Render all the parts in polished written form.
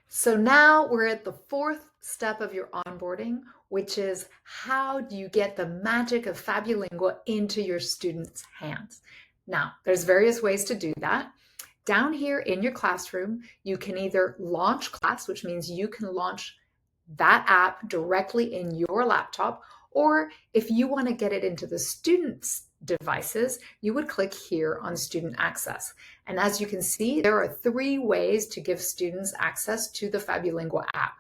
So now we're at the fourth step of your onboarding, which is how do you get the magic of FabuLingua into your students' hands? Now, there's various ways to do that. Down here in your classroom, you can either launch class, which means you can launch that app directly in your laptop, or if you want to get it into the students' devices, you would click here on Student Access. And as you can see, there are 3 ways to give students access to the FabuLingua app.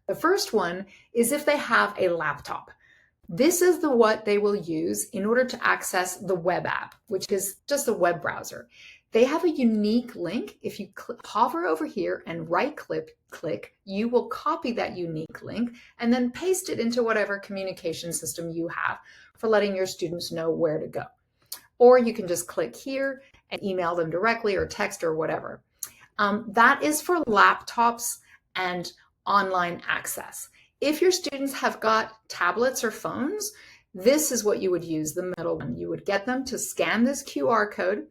The first one is if they have a laptop. This is what they will use in order to access the web app, which is just a web browser. They have a unique link. If you hover over here and click, you will copy that unique link and then paste it into whatever communication system you have for letting your students know where to go. Or you can just click here and email them directly or text or whatever. That is for laptops and online access. If your students have got tablets or phones, this is what you would use, the middle one. You would get them to scan this QR code,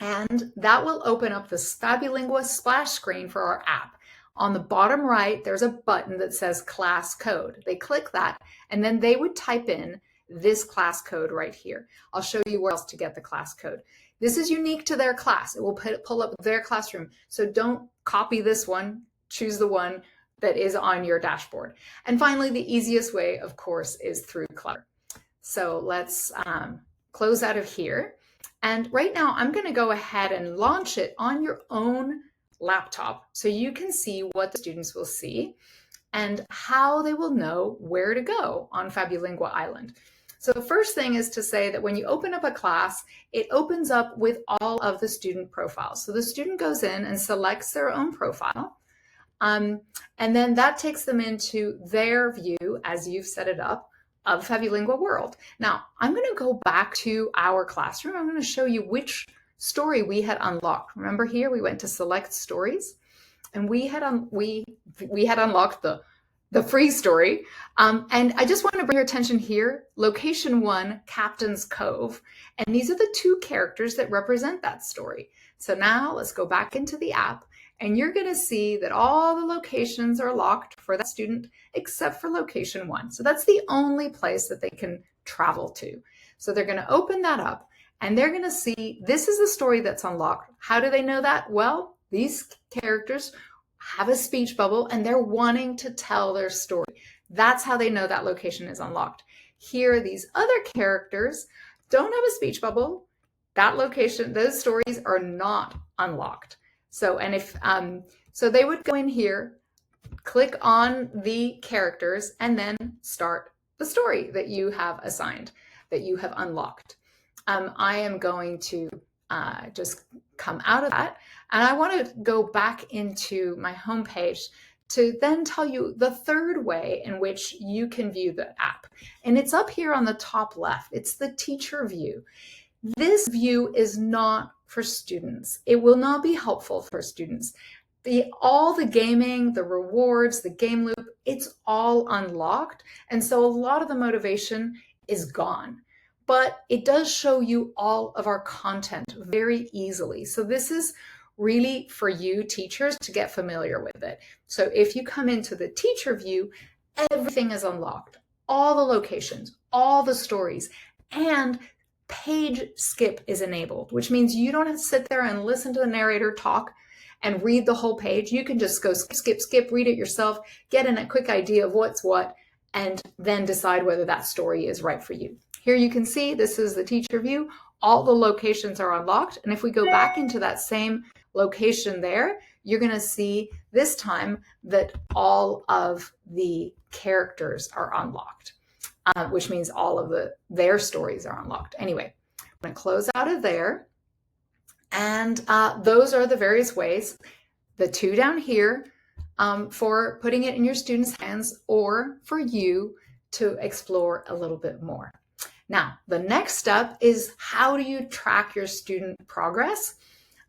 and that will open up the FabuLingua splash screen for our app. On the bottom right, there's a button that says class code. They click that, and then they would type in this class code right here. I'll show you where else to get the class code. This is unique to their class. It will pull up their classroom. So don't copy this one. Choose the one that is on your dashboard. And finally, the easiest way, of course, is through Clutter. So let's close out of here. And right now, I'm going to go ahead and launch it on your own laptop so you can see what the students will see and how they will know where to go on FabuLingua Island. So the first thing is to say that when you open up a class, it opens up with all of the student profiles. So the student goes in and selects their own profile. And then that takes them into their view, as you've set it up, of FabuLingua World. Now, I'm going to go back to our classroom. I'm going to show you which story we had unlocked. Remember here, we went to select stories, and we had unlocked the free story. And I just want to bring your attention here, location 1, Captain's Cove. And these are the 2 characters that represent that story. So now let's go back into the app, and you're going to see that all the locations are locked for that student except for location 1. So that's the only place that they can travel to. So they're going to open that up, and they're going to see this is the story that's unlocked. How do they know that? Well, these characters have a speech bubble and they're wanting to tell their story. That's how they know that location is unlocked. Here, these other characters don't have a speech bubble. That location, those stories are not unlocked. So, and if, so they would go in here, click on the characters, and then start the story that you have assigned, that you have unlocked. I am going to just come out of that, and I want to go back into my homepage to then tell you the third way in which you can view the app. And it's up here on the top left. It's the teacher view. This view is not for students. It will not be helpful for students. All the gaming, the rewards, the game loop, it's all unlocked. And so a lot of the motivation is gone. But it does show you all of our content very easily. So this is really for you teachers to get familiar with it. So if you come into the teacher view, everything is unlocked. All the locations, all the stories, and page skip is enabled, which means you don't have to sit there and listen to the narrator talk and read the whole page. You can just go skip, read it yourself, get in a quick idea of what's what, and then decide whether that story is right for you. Here you can see this is the teacher view. All the locations are unlocked. And if we go back into that same location there, you're going to see this time that all of the characters are unlocked, which means all of their stories are unlocked. Anyway, I'm going to close out of there. And those are the various ways, the 2 down here, for putting it in your students' hands or for you to explore a little bit more. Now, the next step is how do you track your student progress?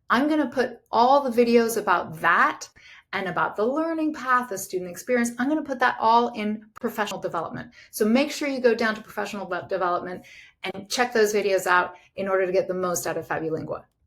I'm going to put all the videos about that and about the learning path, the student experience. I'm going to put that all in professional development. So make sure you go down to professional development and check those videos out in order to get the most out of FabuLingua.